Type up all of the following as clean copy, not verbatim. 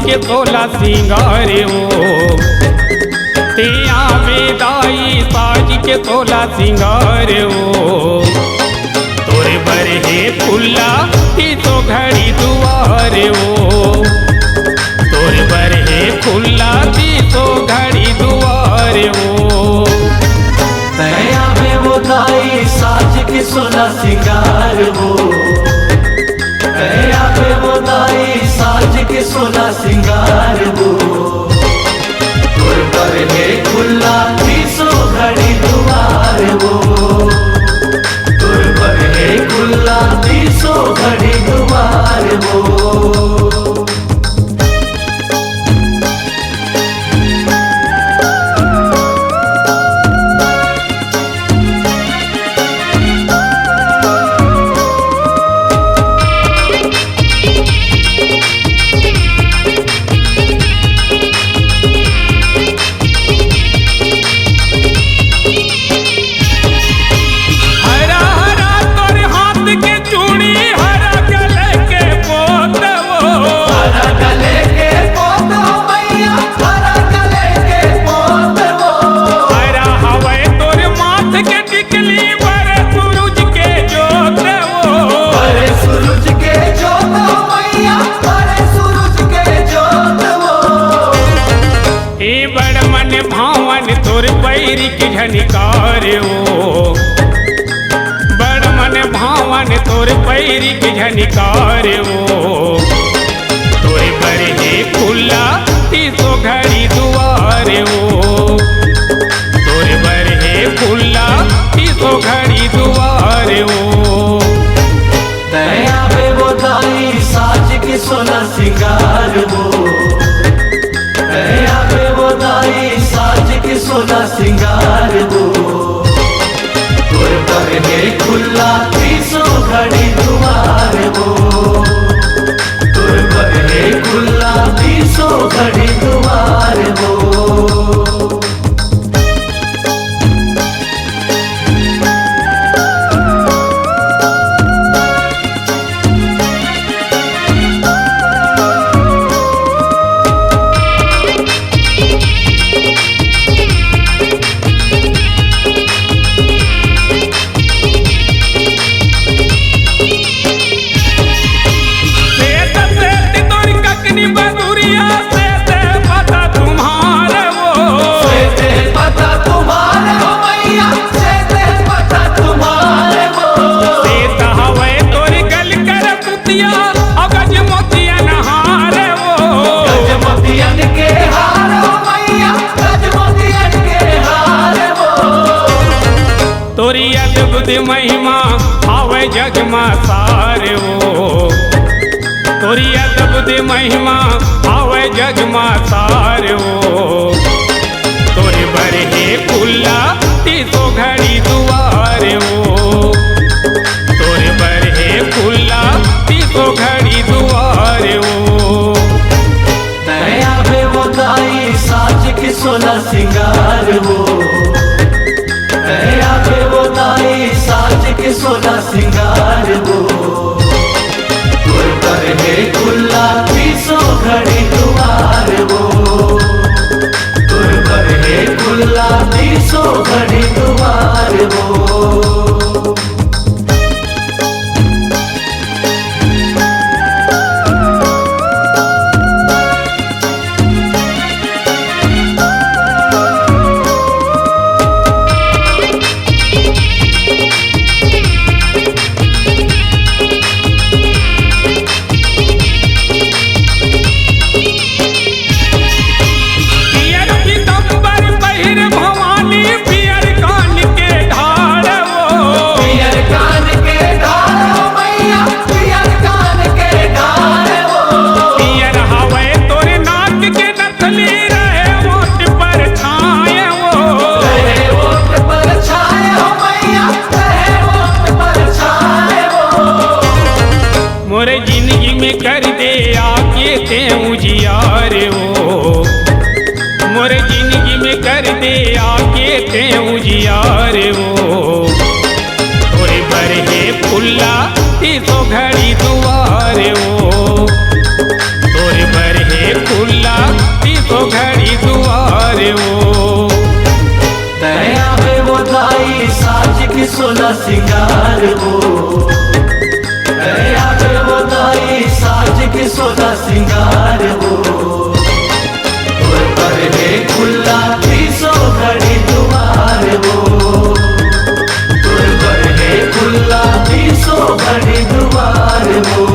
के तोला सिंगार हो तिया बेदाई साज के तोला सिंगार हो तोरे बरहे फुल्ला ती तो घड़ी दुआर हो तोरे बरहे फुल्ला ती तो घड़ी दुआर हो तया में वो दाई साज के सोला सिंगार हो तया में वो दाई साज के सोला सिंगार हो तोर पर है खुला तीसो घड़ी दुआर हो तोर पर है खुला तीसो घड़ी दुआर हो पैरी की झनिकार हो बड़ मन भावन तोर पैरी की झनिकार हो तोरे बरहे फुल्ला तीसो घड़ी दुआर हो तोरे बरहे फुल्ला तीसो घड़ी दुआर हो दया में वो दाई साज के सोना सिंगार हो दया में वो दाई साज के सोना सिंगार हो तोर पर है खुला तीसो घड़ी दुआर हो तोर पर है खुला तीसो घड़ी दुआर हो तोरी अद्भुत महिमा आवे जग मा सार हो तोरी अद्भुत महिमा आवे जग मा सार हो तोरे बरहे फुल्ला तीसो घड़ी दुआर हो तोरे बरहे फुल्ला तीसो घड़ी दुआर हो दया में वो दाई साज के सोना सिंगार हो दया में वो दाई साज के सोना सिंगार हो तोर पर है खुला तीसो घड़ी दुआर हो तोर पर है खुला तीसो घड़ी दुआर हो भवानी पियर कान के ढाल आके ते उजियार वो तोरे बरहे फुल्ला तीसो घड़ी दुआर वो तोरे बरहे फुल्ला तीसो घड़ी दुआर वो दया में वो दाई साज के सोलह सिंगार वो दया में वो दाई साज के सोलह सिंगार वो तोर पर है खुला तीसो घड़ी दुआर वो तोर पर है खुला तीसो घड़ी दुआर वो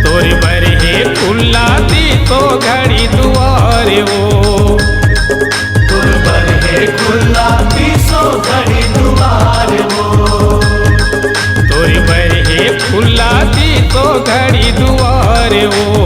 तोरे बरहे फुल्ला तीसो घड़ी दुआर वो तोर पर है खुला तीसो घड़ी दुआर वो तोरे बरहे फुल्ला तीसो घड़ी दुआर वो